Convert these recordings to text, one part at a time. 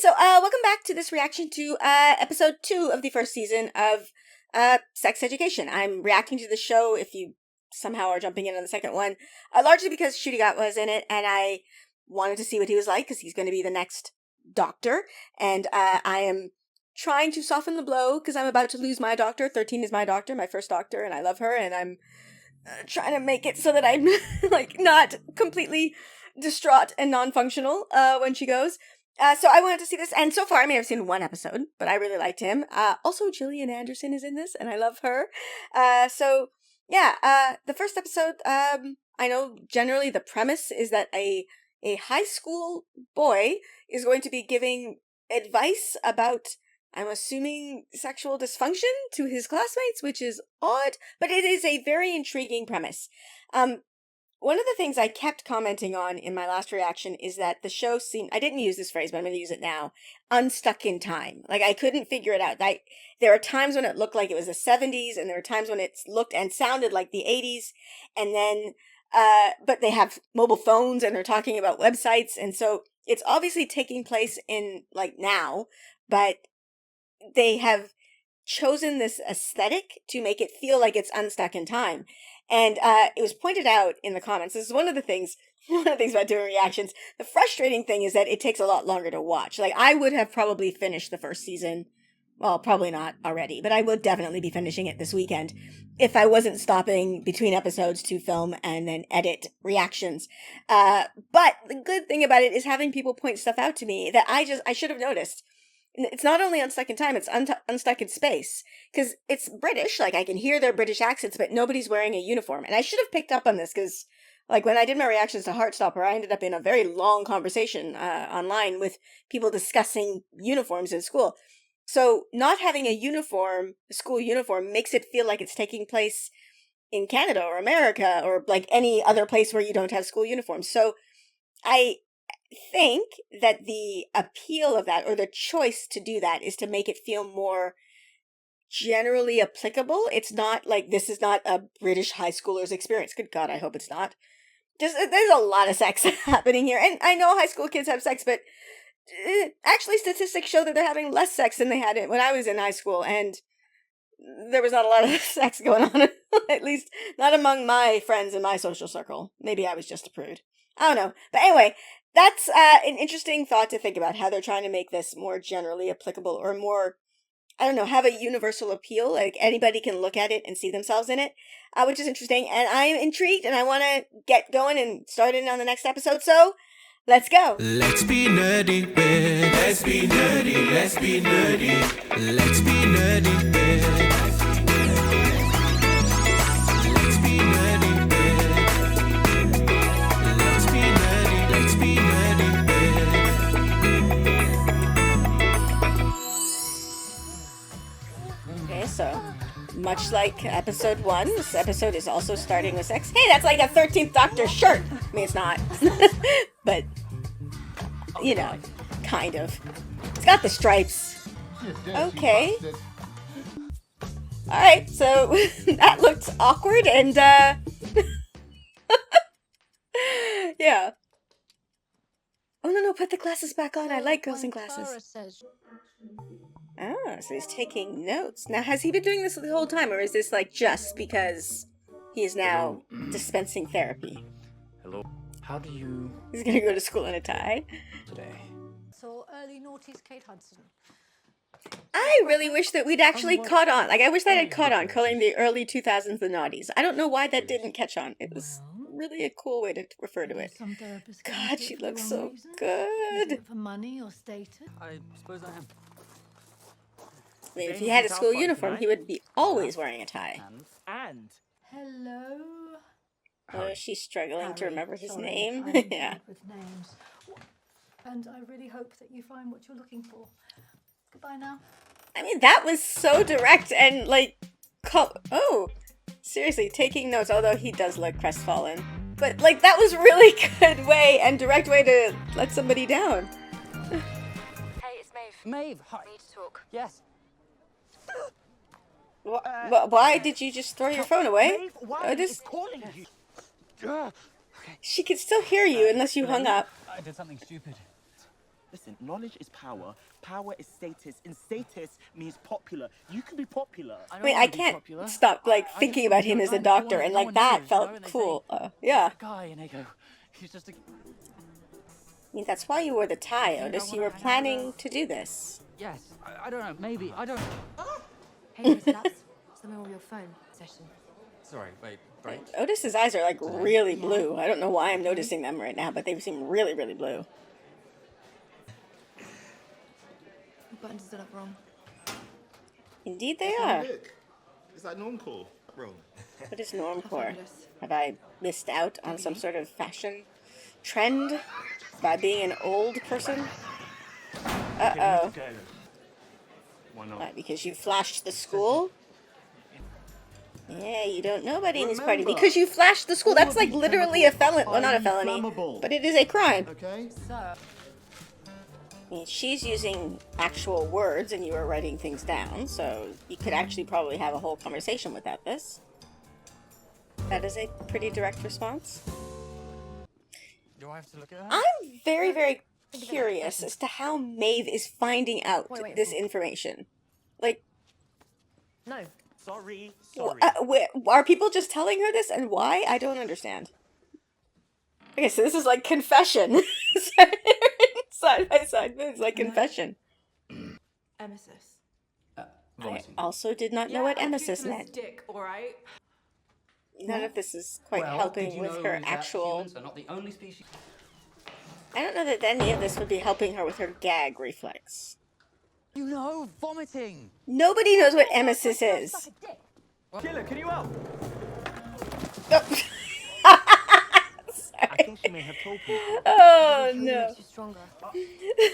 so welcome back to this reaction to episode 2 of the first season of Sex Education. I'm reacting to the show if you somehow are jumping in on the second one, largely because Ncuti Gatwa was in it, and I wanted to see what he was like, because he's going to be the next doctor, and I am trying to soften the blow, because I'm about to lose my doctor. 13 is my doctor, my first doctor, and I love her, and I'm trying to make it so that I'm, like, not completely distraught and non-functional when she goes. So I wanted to see this, and so far I may have seen one episode, but I really liked him. Also, Gillian Anderson is in this, and I love her. So yeah, the first episode, I know generally the premise is that a high school boy is going to be giving advice about, I'm assuming, sexual dysfunction to his classmates, which is odd, but it is a very intriguing premise. One of the things I kept commenting on in my last reaction is that the show seemed, I didn't use this phrase, but I'm going to use it now, unstuck in time. Like, I couldn't figure it out. There are times when it looked like it was the 70s, and there are times when it looked and sounded like the 80s, and then, but they have mobile phones, and they're talking about websites, and so it's obviously taking place in, like, now, but they have chosen this aesthetic to make it feel like it's unstuck in time. And it was pointed out in the comments, this is one of the things about doing reactions. The frustrating thing is that it takes a lot longer to watch. Like, I would have probably finished the first season, well, probably not already, but I will definitely be finishing it this weekend if I wasn't stopping between episodes to film and then edit reactions. But the good thing about it is having people point stuff out to me that I should have noticed. It's not only unstuck in time, it's unstuck in space. Because it's British, like, I can hear their British accents, but nobody's wearing a uniform. And I should have picked up on this, because, like, when I did my reactions to Heartstopper, I ended up in a very long conversation online with people discussing uniforms in school. So not having a uniform, a school uniform, makes it feel like it's taking place in Canada or America or, like, any other place where you don't have school uniforms. So I think that the appeal of that, or the choice to do that, is to make it feel more generally applicable. It's not like, this is not a British high schooler's experience. Good God, I hope it's not. Just, there's a lot of sex happening here, and I know high school kids have sex, but actually statistics show that they're having less sex than they had when I was in high school, and there was not a lot of sex going on, at least not among my friends in my social circle. Maybe I was just a prude. I don't know. But anyway, that's an interesting thought to think about, how they're trying to make this more generally applicable, or more, I don't know, have a universal appeal. Like, anybody can look at it and see themselves in it, which is interesting. And I'm intrigued, and I want to get going and start in on the next episode. So let's go. Let's be nerdy, babe. Let's be nerdy. Let's be nerdy. Let's be nerdy, babe. Let's be nerdy, babe. Let's be nerdy. Let's be nerdy, babe. Okay, so much like episode 1, this episode is also starting with sex. Hey, that's like a 13th Doctor shirt. I mean, it's not. But, you know, kind of. It's got the stripes. Okay. Alright, so that looked awkward, and, yeah. Oh, no, put the glasses back on. I like girls in glasses. Oh, so he's taking notes. Now, has he been doing this the whole time, or is this, like, just because he is now dispensing therapy? Hello. How do you... He's gonna go to school in a tie. today? So early noughties, Kate Hudson. I really wish that we'd actually caught on. Like, I wish that had caught on, calling the early 2000s the naughties. I don't know why that didn't catch on. It was really a cool way to refer to it. Some therapists God, she looks so good. For money or status. I suppose I am. I mean, if he had a school uniform, he would be always wearing a tie. And Hello. Oh, she's struggling to Harry. remember his Sorry, name. I'm bad Yeah. with names. And I really hope that you find what you're looking for. Goodbye now. I mean, that was so direct and, like, oh, seriously, taking notes, although he does look crestfallen. But, like, that was really good way and direct way to let somebody down. Hey, it's Maeve. Maeve, hi. We need to talk. Yes. Why did you just throw your phone away? Maeve, why This- is calling you? She could still hear you unless you hung up. I did something stupid. Listen, knowledge is power. Power is status, and status means popular. You can be popular. I mean, I can't stop like thinking about him as a doctor, and like that felt cool. Yeah. That guy, and they go, he's just a. I mean, that's why you wore the tie, Otis. You were planning to do this. Yes, I don't know, maybe, I don't. Hey, that's something on your phone session. Sorry, wait, right? Otis's eyes are like really blue. I don't know why I'm noticing them right now, but they seem really, really blue. The buttons are still up wrong. Indeed they are. Look, it's like normcore. Wrong. What is normcore? fabulous. Have I missed out on some sort of fashion trend by being an old person? Uh-oh. Why not? What, because you flashed the school? Yeah, you don't know about Amy's party because you flashed the school. That's like literally a felony. Well, not a felony, but it is a crime. Okay. So, I mean, she's using actual words and you are writing things down, so you could actually probably have a whole conversation without this. That is a pretty direct response. Do I have to look at her? I'm very, very curious as to how Maeve is finding out this information. Like, no. Sorry. are people just telling her this and why? I don't understand. Okay, so this is like confession. Side by side, it's like confession. Emesis. I also did not know what emesis meant. Dick, alright? None of this is quite helping with her actual... Humans are not the only species. I don't know that any of this would be helping her with her gag reflex. You know, vomiting. Nobody knows what emesis is. Killer, can you help? I think she may have told people. Oh no. Makes you stronger.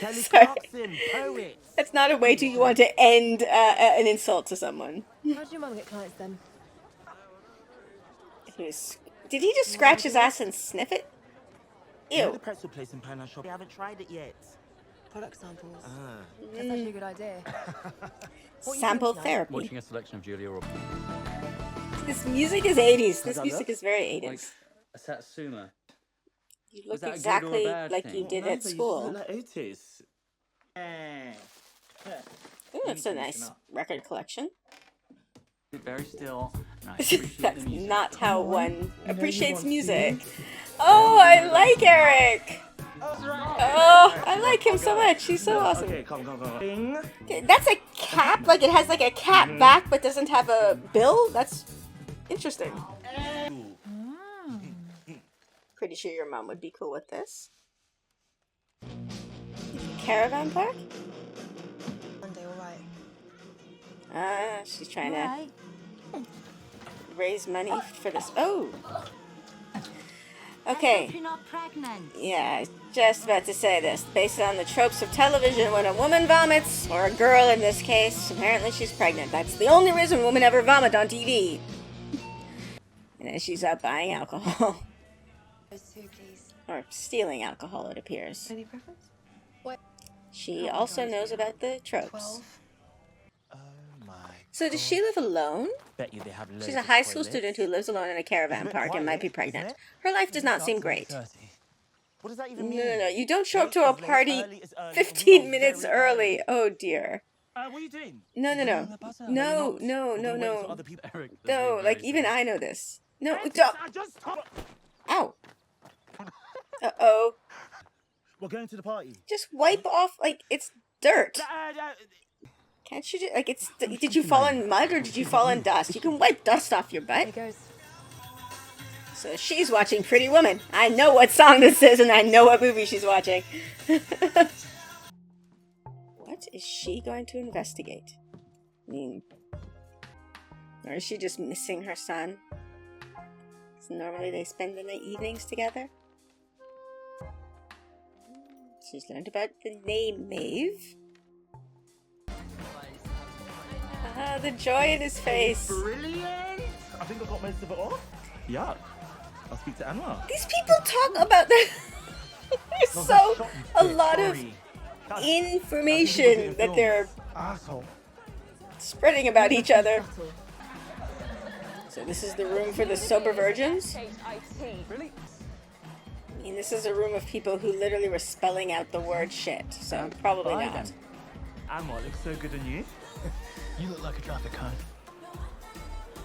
Kelly Sorry. Clarkson, poet. That's not a way you want to end an insult to someone. How did your mum get clients then? Did he just scratch his ass and sniff it? You know Ew. the pretzel place in Pine Shop? I haven't tried it yet. Product samples. That's actually a good idea. Sample therapy. Watching a selection of Julia Roberts. This music is 80s. This music is very 80s. Like a Satsuma. You Was look that a good or a exactly bad like thing? you did No, at but you school. just look like Otis. Ooh, that's a nice record collection. Very still. And I appreciate That's the music. not how one appreciates music. Oh, I like Eric. Oh, I like him so much. He's so awesome. Okay, come. Ding. That's a cap. Like it has like a cap back, but doesn't have a bill. That's interesting. Pretty sure your mom would be cool with this. Caravan park? One day, alright. Ah, she's trying to raise money for this. Oh. Okay. You're not pregnant. Yeah, I was just about to say this. Based on the tropes of television, when a woman vomits, or a girl in this case, apparently she's pregnant. That's the only reason women ever vomit on TV. And then she's out buying alcohol. Those two, please. Or stealing alcohol, it appears. Any preference? What? She also knows about the tropes. 12. Oh my. So does she live alone? Bet you they have loads She's a of high school toilets. student who lives alone in a caravan bit park and might be quiet, isn't pregnant. it? Her life does not seem great. What does that even No, mean? no, no. You don't show up to Late a is late, party early is early, 15 or minutes very early. Oh, dear. What are you doing? No, no, no. Doing the butter? No, Are you not? no, You're no, waiting no. for other people. Eric, that's No, very, like, very even sad. I know this. No, Otis, don't. I just Ow. Uh-oh. We're going to the party. Just wipe off, like, it's dirt. Can't you just, like, it's, did you fall in mud or did you fall in dust? You can wipe dust off your butt. Here goes. So she's watching Pretty Woman. I know what song this is and I know what movie she's watching. What is she going to investigate? I mean, or is she just missing her son? 'Cause normally they spend the evenings together. She's learned about the name Maeve. Ah, the joy in his face. Brilliant! I think I got most of it off. Yuck. I'll speak to Anwar. These people talk about the... There's so a lot of information that they're Asshole. spreading about each other. So this is the room for the sober virgins? Really? I mean, this is a room of people who literally were spelling out the word shit, so probably Bye not. then. Anwar looks so good on you. You look like a traffic cone.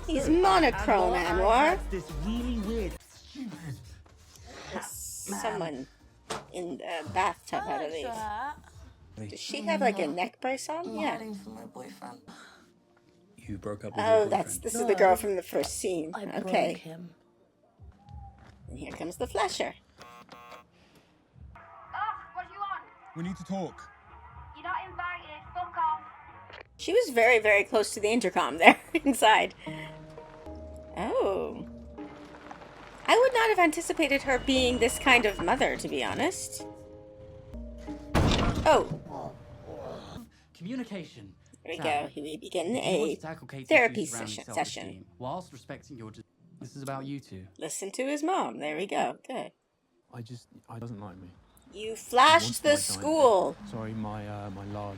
He's monochrome, Anwar. has this really weird. Someone in the bathtub had to leave. Does she have like a neck brace on? Yeah. For my boyfriend. You broke up with your Oh, boyfriend. this is the girl from the first scene. I broke Okay. him. And here comes the flasher. What do you want? We need to talk. You're not invited. Fuck off. She was very, very close to the intercom there inside. Oh. I would not have anticipated her being this kind of mother, to be honest. Oh, Communication. here we Sam, go. We begin if you want a to tackle Katie's therapy issues surrounding session. self-esteem, whilst respecting your... This is about you two. Listen to his mom. There we go. Good. I doesn't like me. You flashed wants the my diamond. school. Sorry, my large.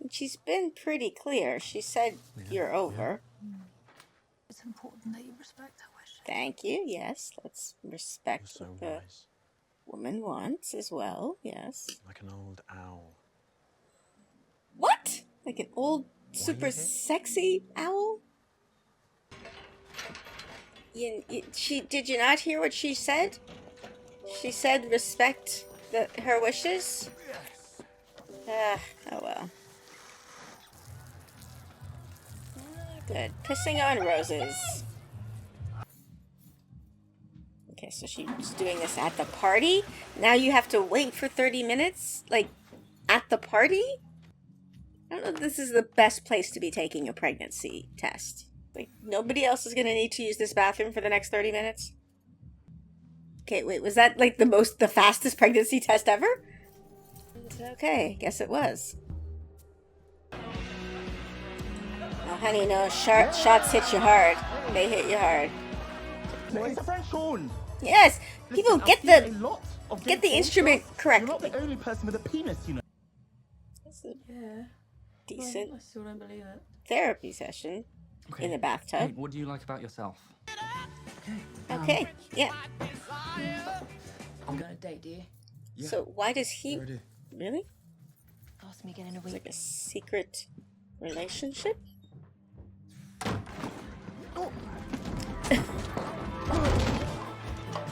She's been pretty clear. She said you're over. It's important that you respect her wish. Thank you. Yes, let's respect So what the wise. woman wants as well. Yes. Like an old owl. What? Like an old, super sexy owl? Did you not hear what she said? She said respect her wishes? Oh well. Good. Pissing on roses. Okay, so she's doing this at the party? Now you have to wait for 30 minutes? Like, at the party? I don't know if this is the best place to be taking a pregnancy test. Like, nobody else is gonna need to use this bathroom for the next 30 minutes? Okay, wait, was that like the fastest pregnancy test ever? Okay, guess it was. Oh, honey, no, shots hit you hard. They hit you hard. It's a French horn. Yes, people Listen, get I've seen the a lot of get the gay instrument porn stars. You're not correctly. the only person with a penis, you know. That's a Yeah. decent I still don't believe it. therapy session in the Hey, bathtub. what do you like about yourself? Okay, yeah. I'm going to date, do you? Yeah. So why does he Already. really? Ask me again in a It's week. like a secret relationship?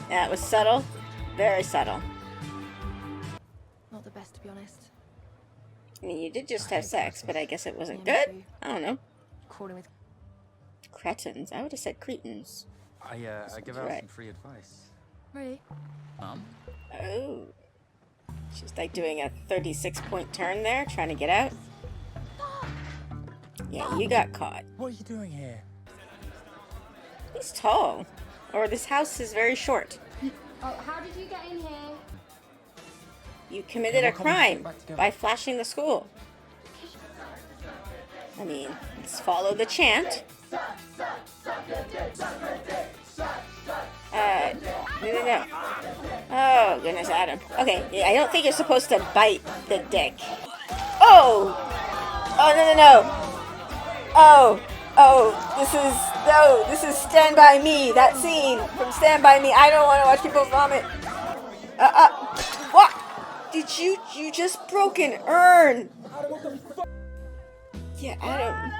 That was subtle. Very subtle. Not the best, to be honest. I mean, you did just have sex, but I guess it wasn't Yeah, me good. too. I don't know. Crawling with Cretins. I would have said cretins. I give out Right. some free advice. Really? Oh. She's like doing a 36-point turn there, trying to get out. Yeah, you got caught. What are you doing here? He's tall. Or this house is very short. Oh, how did you get in here? You committed a why can't we crime get back together? by flashing the school. I mean, let's follow the chant. No. Oh, goodness, Adam. Okay, yeah, I don't think you're supposed to bite the dick. Oh! Oh, no. This is Stand By Me, that scene from Stand By Me. I don't want to watch people vomit. What? Did you just broke an urn? Yeah, Adam.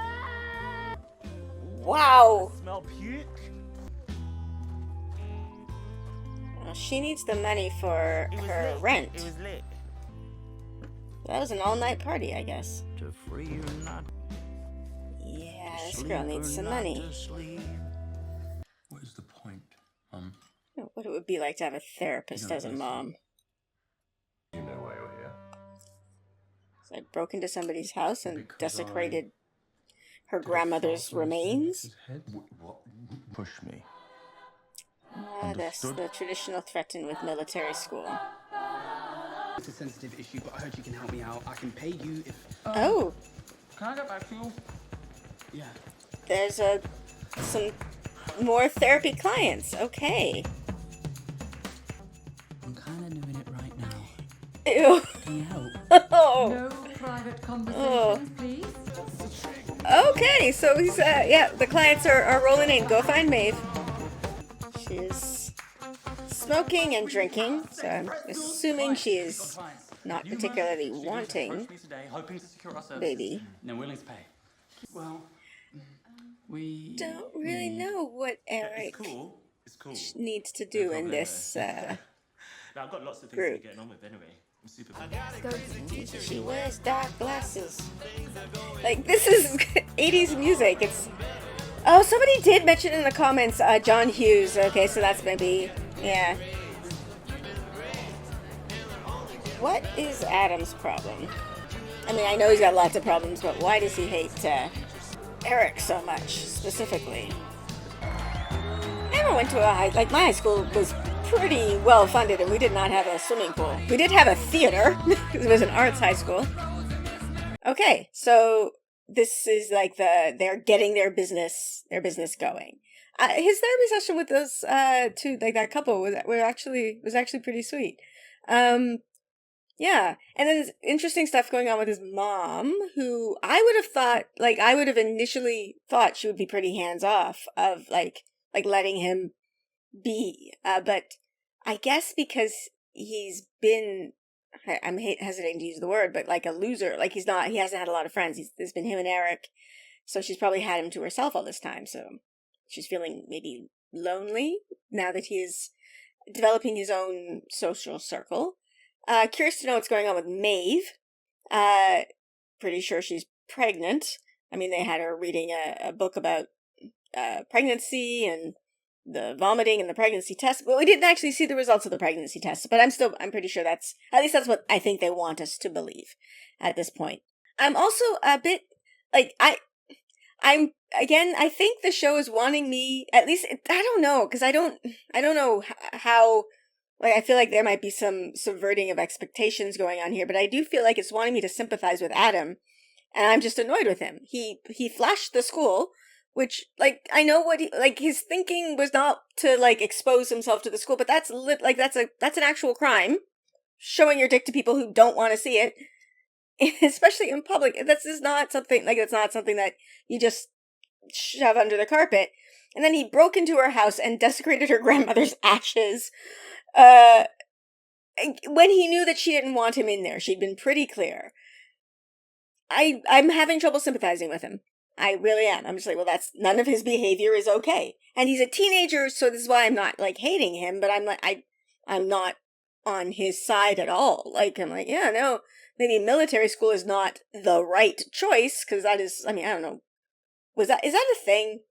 Wow. Smell puke? Well, she needs the money for It was her lit. rent. It was lit. That was an all-night party, I guess. To free or not Yeah, this sleep girl or needs some not money. to sleep. What is the point? What it would be like to have a therapist No, as a that's- mom. You know why we're here. So I broke into somebody's house and Because desecrated her grandmother's remains. What? Push me. That's the traditional threaten with military school. It's a sensitive issue, but I heard you can help me out. I can pay you if... Oh, Can I get back to you? Yeah. there's some more therapy clients. Okay. I'm kind of doing it right now. Ew. Can you help? Oh. No private conversations, please. Okay, so he's the clients are rolling in. Go find Maeve. She is smoking and drinking, so I'm assuming she is not particularly wanting hoping to secure our services. baby. No, willing to pay. Well, we Don't really know what Eric It's cool. needs to do in this Now, I've got lots of things to group. be getting on with anyway. I'm super She wears dark glasses. Like, this is 80s music. It's... Oh, somebody did mention in the comments John Hughes. Okay, so that's maybe... Yeah. What is Adam's problem? I mean, I know he's got lots of problems, but why does he hate Eric so much, specifically? I never went to a high... Like, my high school was pretty well funded, and we did not have a swimming pool. We did have a theater, because it was an arts high school. Okay, so this is like they're getting their business going. His therapy session with those two, like that couple, was actually pretty sweet. Yeah, and then there's interesting stuff going on with his mom, who I would have initially thought she would be pretty hands off of like letting him be, but I guess because he's been, I'm hesitating to use the word, but like a loser, like he hasn't had a lot of friends. There's been him and Eric, so she's probably had him to herself all this time. So she's feeling maybe lonely now that he is developing his own social circle. Curious to know what's going on with Maeve. Pretty sure she's pregnant. I mean, they had her reading a book about pregnancy and the vomiting and the pregnancy test. But we didn't actually see the results of the pregnancy test. But I'm pretty sure that's what I think they want us to believe at this point. I'm also a bit like I think the show is wanting me, at least I don't know, because I don't know how. Like, I feel like there might be some subverting of expectations going on here, but I do feel like it's wanting me to sympathize with Adam, and I'm just annoyed with him. He flashed the school, which, like, I know what his thinking was not to, like, expose himself to the school, but that's an actual crime. Showing your dick to people who don't want to see it, especially in public. That's not something that you just shove under the carpet. And then he broke into her house and desecrated her grandmother's ashes. When he knew that she didn't want him in there. She'd been pretty clear. I'm having trouble sympathizing with him. I really am. I'm just like, well, none of his behavior is okay. And he's a teenager, so this is why I'm not, like, hating him, but I'm not on his side at all. Like, I'm like, yeah, no, maybe military school is not the right choice, because that is, I mean, I don't know. Is that a thing?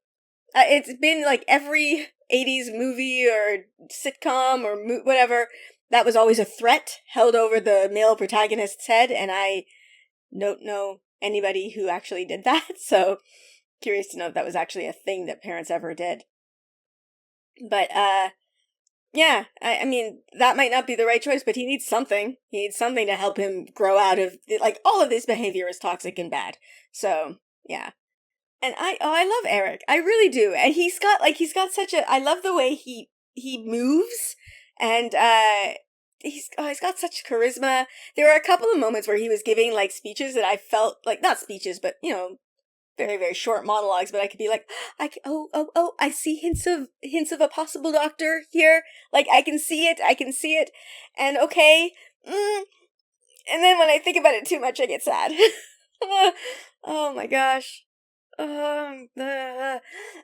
It's been, like, every 80s movie or sitcom or whatever, that was always a threat held over the male protagonist's head, and I don't know anybody who actually did that, so curious to know if that was actually a thing that parents ever did. But, yeah, I mean, that might not be the right choice, but he needs something. He needs something to help him grow out of, like, all of this behavior is toxic and bad. So, yeah. And I love Eric. I really do. And he's got such I love the way he moves, and he's got such charisma. There were a couple of moments where he was giving, like, speeches that I felt like, not speeches, but, you know, very, very short monologues, but I could be like, I see hints of a possible doctor here. Like, I can see it. And okay. And then when I think about it too much, I get sad. Oh my gosh.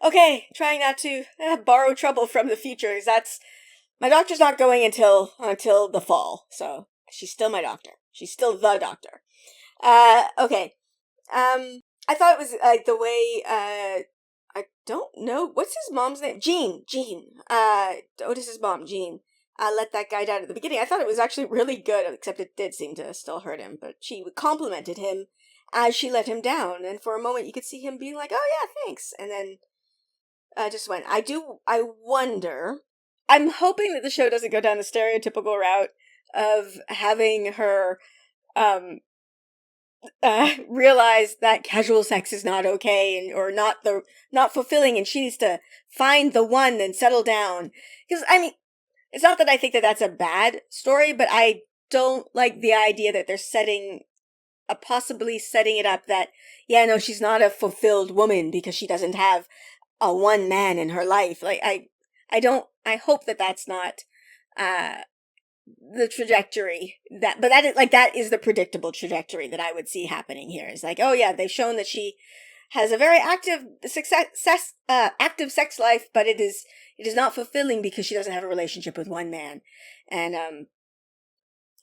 Okay, trying not to borrow trouble from the future, because my doctor's not going until the fall, so she's still my doctor. She's still the doctor. Okay. I thought it was like the way I don't know what's his mom's name. Jean. Otis's mom, Jean. Let that guy down at the beginning. I thought it was actually really good, except it did seem to still hurt him. But she complimented him as she let him down, and for a moment you could see him being like, oh yeah, thanks, and then just went. I wonder, I'm hoping that the show doesn't go down the stereotypical route of having her realize that casual sex is not okay, or not fulfilling, and she needs to find the one and settle down. Because, I mean, it's not that I think that that's a bad story, but I don't like the idea that they're possibly setting it up that, yeah, no, she's not a fulfilled woman because she doesn't have a one man in her life. Like, I hope that that's not the trajectory but that is the predictable trajectory that I would see happening here. Is like, oh yeah, they've shown that she has a very active active sex life, but it is not fulfilling because she doesn't have a relationship with one man. And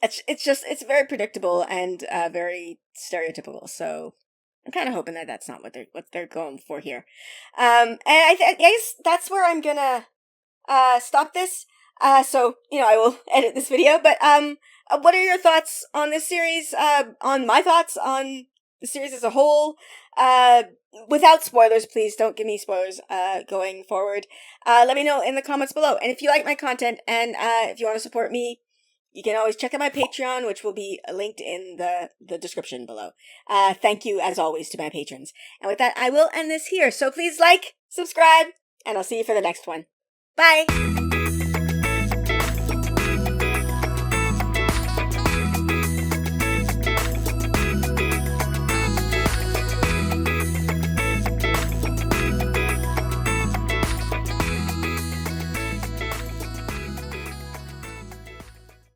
it's very predictable and very stereotypical. So I'm kind of hoping that that's not what they're going for here. And I guess that's where I'm gonna stop this. So I will edit this video. But what are your thoughts on this series? On my thoughts on the series as a whole? Without spoilers, please don't give me spoilers going forward. Let me know in the comments below. And if you like my content and if you want to support me, you can always check out my Patreon, which will be linked in the description below. Thank you, as always, to my patrons. And with that, I will end this here. So please like, subscribe, and I'll see you for the next one. Bye!